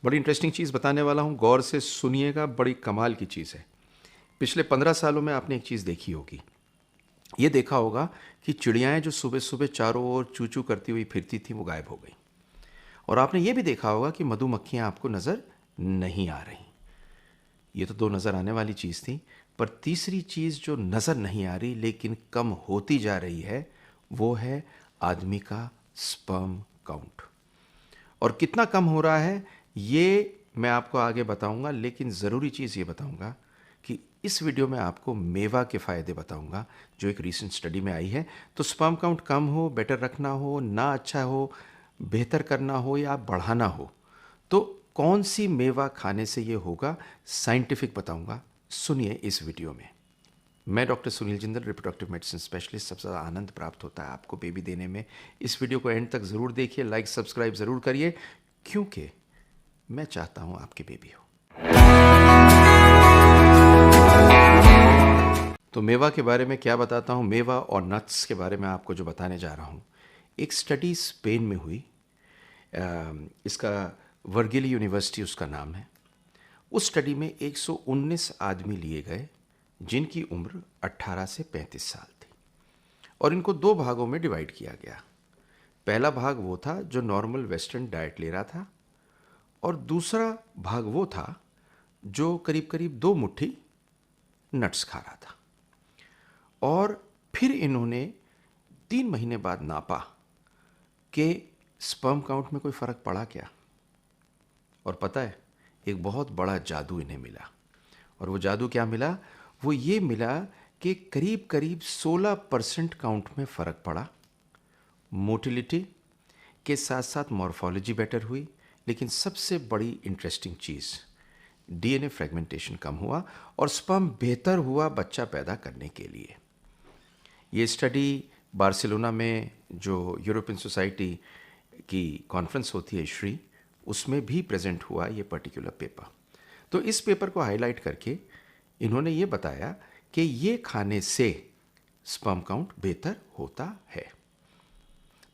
बड़ी इंटरेस्टिंग चीज़ बताने वाला हूँ, गौर से सुनिएगा, बड़ी कमाल की चीज़ है। पिछले 15 सालों में आपने एक चीज़ देखी होगी, ये देखा होगा कि चिड़ियाएँ जो सुबह सुबह चारों ओर चू चू करती हुई फिरती थी वो गायब हो गई। और आपने ये भी देखा होगा कि मधुमक्खियाँ आपको नज़र नहीं आ रही। ये तो दो नज़र आने वाली चीज़ थी, पर तीसरी चीज़ जो नज़र नहीं आ रही लेकिन कम होती जा रही है, वो है आदमी का स्पर्म काउंट। और कितना कम हो रहा है ये मैं आपको आगे बताऊंगा, लेकिन ज़रूरी चीज़ ये बताऊंगा कि इस वीडियो में आपको मेवा के फ़ायदे बताऊंगा जो एक रीसेंट स्टडी में आई है। तो स्पर्म काउंट कम हो, बेटर रखना हो, ना अच्छा हो, बेहतर करना हो या बढ़ाना हो, तो कौन सी मेवा खाने से ये होगा, साइंटिफिक बताऊंगा। सुनिए इस वीडियो में। मैं doctor Sunil Jindal, reproductive medicine specialist. सबसे ज़्यादा आनंद प्राप्त होता है आपको बेबी देने में। इस वीडियो को एंड तक ज़रूर देखिए, लाइक सब्सक्राइब ज़रूर करिए, क्योंकि मैं चाहता हूँ आपकी बेबी हो। तो मेवा के बारे में क्या बताता हूँ, मेवा और नट्स के बारे में आपको जो बताने जा रहा हूँ। एक स्टडी स्पेन में हुई, इसका वर्गिली यूनिवर्सिटी उसका नाम है। उस स्टडी में 119 आदमी लिए गए जिनकी उम्र 18 से 35 साल थी, और इनको दो भागों में डिवाइड किया गया। पहला भाग वो था जो नॉर्मल वेस्टर्न डाइट ले रहा था, और दूसरा भाग वो था जो करीब करीब 2 मुट्ठी नट्स खा रहा था। और फिर इन्होंने 3 महीने बाद नापा कि स्पर्म काउंट में कोई फ़र्क पड़ा क्या। और पता है, एक बहुत बड़ा जादू इन्हें मिला। और वो जादू क्या मिला? वो ये मिला कि करीब करीब 16% काउंट में फ़र्क पड़ा। मोटिलिटी के साथ साथ मॉर्फोलॉजी बेटर हुई, लेकिन सबसे बड़ी इंटरेस्टिंग चीज़, डीएनए फ्रेगमेंटेशन कम हुआ और स्पर्म बेहतर हुआ बच्चा पैदा करने के लिए। ये स्टडी बार्सिलोना में जो यूरोपियन सोसाइटी की कॉन्फ्रेंस होती है श्री, उसमें भी प्रेजेंट हुआ ये पर्टिकुलर पेपर। तो इस पेपर को हाईलाइट करके इन्होंने ये बताया कि ये खाने से स्पर्म काउंट बेहतर होता है।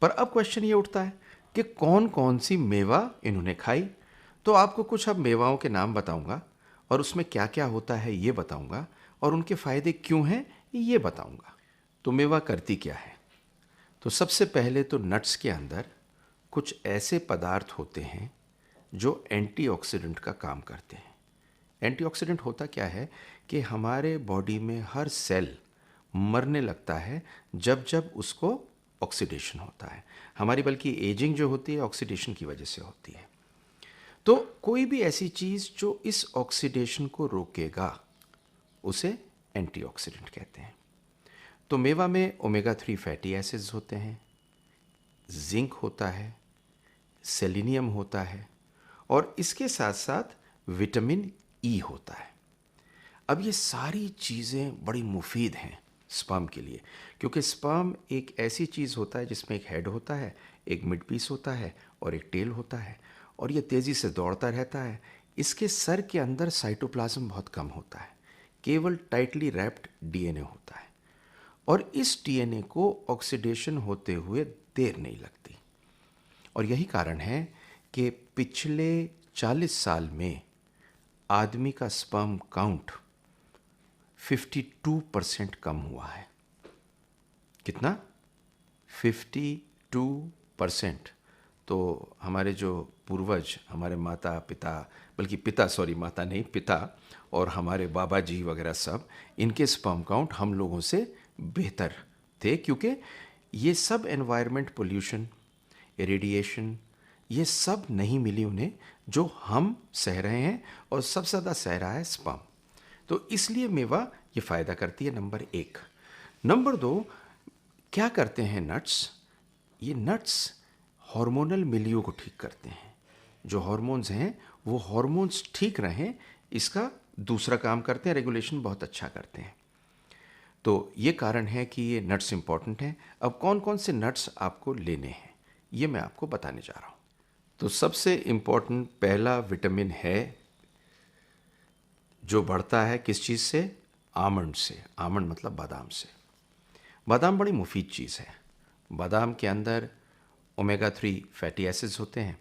पर अब क्वेश्चन ये उठता है कि कौन कौन सी मेवा इन्होंने खाई। तो आपको कुछ अब मेवाओं के नाम बताऊंगा, और उसमें क्या क्या होता है ये बताऊंगा, और उनके फ़ायदे क्यों हैं ये बताऊंगा। तो मेवा करती क्या है? तो सबसे पहले तो नट्स के अंदर कुछ ऐसे पदार्थ होते हैं जो एंटीऑक्सीडेंट का काम करते हैं। एंटीऑक्सीडेंट होता क्या है कि हमारे बॉडी में हर सेल मरने लगता है जब जब उसको ऑक्सीडेशन होता है। हमारी बल्कि एजिंग जो होती है ऑक्सीडेशन की वजह से होती है। तो कोई भी ऐसी चीज़ जो इस ऑक्सीडेशन को रोकेगा उसे एंटीऑक्सीडेंट कहते हैं। तो मेवा में ओमेगा 3 फैटी एसिड्स होते हैं, जिंक होता है, सेलेनियम होता है, और इसके साथ साथ विटामिन ई होता है। अब ये सारी चीज़ें बड़ी मुफीद हैं स्पर्म के लिए, क्योंकि स्पर्म एक ऐसी चीज़ होता है जिसमें एक हेड होता है, एक मिड पीस होता है और एक टेल होता है, और ये तेज़ी से दौड़ता रहता है। इसके सर के अंदर साइटोप्लाज्म बहुत कम होता है, केवल टाइटली रैप्ड डीएनए होता है, और इस डीएनए को ऑक्सीडेशन होते हुए देर नहीं लगती। और यही कारण है कि पिछले 40 साल में आदमी का स्पर्म काउंट 52% कम हुआ है। कितना? 52%। तो हमारे जो पूर्वज, हमारे माता पिता, बल्कि पिता, सॉरी माता नहीं, पिता, और हमारे बाबा जी वगैरह सब, इनके स्पर्म काउंट हम लोगों से बेहतर थे, क्योंकि ये सब एनवायरनमेंट, पोल्यूशन, रेडिएशन, ये सब नहीं मिली उन्हें जो हम सह रहे हैं, और सबसे ज़्यादा सह रहा है स्पर्म। तो इसलिए मेवा ये फ़ायदा करती है, नंबर 1। नंबर 2, क्या करते हैं नट्स? ये नट्स हार्मोनल मिलियो को ठीक करते हैं। जो हार्मोन्स हैं वो हार्मोन्स ठीक रहें, इसका दूसरा काम करते हैं, रेगुलेशन बहुत अच्छा करते हैं। तो ये कारण है कि ये नट्स इंपॉर्टेंट हैं। अब कौन कौन से नट्स आपको लेने हैं ये मैं आपको बताने जा रहा हूँ। तो सबसे इम्पॉर्टेंट पहला विटामिन है जो बढ़ता है किस चीज़ से? आमंड से। आमंड मतलब बादाम से। बादाम बड़ी मुफीद चीज़ है। बादाम के अंदर ओमेगा 3 फैटी एसिड्स होते हैं,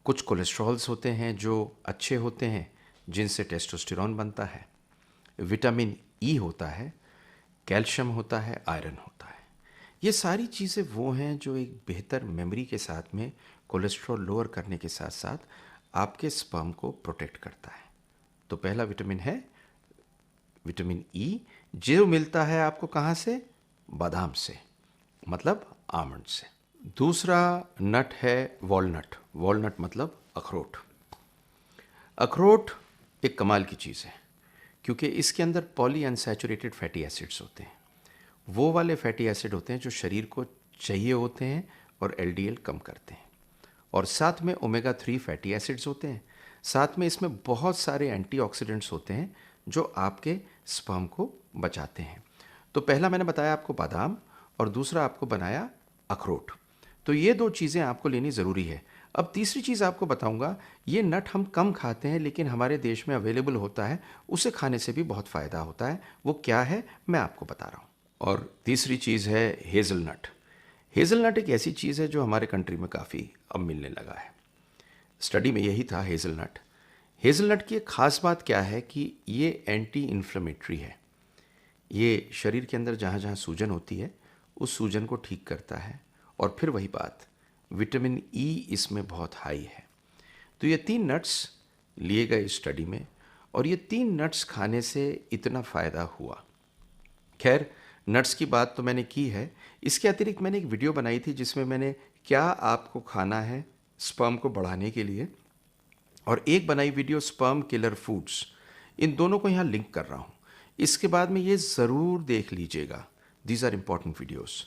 कुछ कोलेस्ट्रॉल्स होते हैं जो अच्छे होते हैं, जिनसे टेस्टोस्टेरोन बनता है। विटामिन ई होता है, कैल्शियम होता है, आयरन होता है। ये सारी चीज़ें वो हैं जो एक बेहतर मेमोरी के साथ में कोलेस्ट्रॉल लोअर करने के साथ साथ आपके स्पर्म को प्रोटेक्ट करता है। तो पहला विटामिन है विटामिन ई, जो मिलता है आपको कहाँ से? बादाम से, मतलब आमंड से। दूसरा नट है वॉलनट। वॉलनट मतलब अखरोट। अखरोट एक कमाल की चीज़ है, क्योंकि इसके अंदर पॉली अनसैचुरेटेड फैटी एसिड्स होते हैं। वो वाले फैटी एसिड होते हैं जो शरीर को चाहिए होते हैं और एलडीएल कम करते हैं। और साथ में ओमेगा 3 फैटी एसिड्स होते हैं। साथ में इसमें बहुत सारे एंटीऑक्सीडेंट्स होते हैं जो आपके स्पर्म को बचाते हैं। तो पहला मैंने बताया आपको बादाम, और दूसरा आपको बनाया अखरोट। तो ये दो चीज़ें आपको लेनी ज़रूरी है। अब तीसरी चीज़ आपको बताऊंगा, ये नट हम कम खाते हैं लेकिन हमारे देश में अवेलेबल होता है, उसे खाने से भी बहुत फ़ायदा होता है। वो क्या है, मैं आपको बता रहा हूँ। और तीसरी चीज़ है हेज़लनट। हेज़लनट एक ऐसी चीज़ है जो हमारे कंट्री में काफ़ी अब मिलने लगा है। स्टडी में यही था हेज़लनट। हेज़लनट की एक ख़ास बात क्या है कि ये एंटी इन्फ्लेमेटरी है। ये शरीर के अंदर जहाँ जहाँ सूजन होती है, उस सूजन को ठीक करता है। और फिर वही बात, विटामिन ई इसमें बहुत हाई है। तो ये 3 नट्स लिए गए इस स्टडी में, और ये 3 नट्स खाने से इतना फ़ायदा हुआ। खैर, नट्स की बात तो मैंने की है। इसके अतिरिक्त मैंने एक वीडियो बनाई थी जिसमें मैंने क्या आपको खाना है स्पर्म को बढ़ाने के लिए, और एक बनाई वीडियो स्पर्म किलर फूड्स। इन दोनों को यहाँ लिंक कर रहा हूँ। इसके बाद में ये ज़रूर देख लीजिएगा। These are important videos.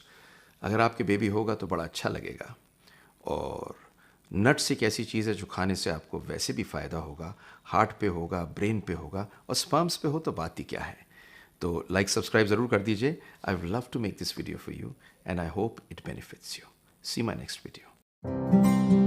अगर आपके बेबी होगा तो बड़ा अच्छा लगेगा। और नट्स एक ऐसी चीज़ है जो खाने से आपको वैसे भी फ़ायदा होगा, हार्ट पे होगा, ब्रेन पे होगा, और स्पर्म्स पे हो तो बात ही क्या है। तो लाइक सब्सक्राइब ज़रूर कर दीजिए। I would love to make this video for you and I hope it benefits you. See my next video.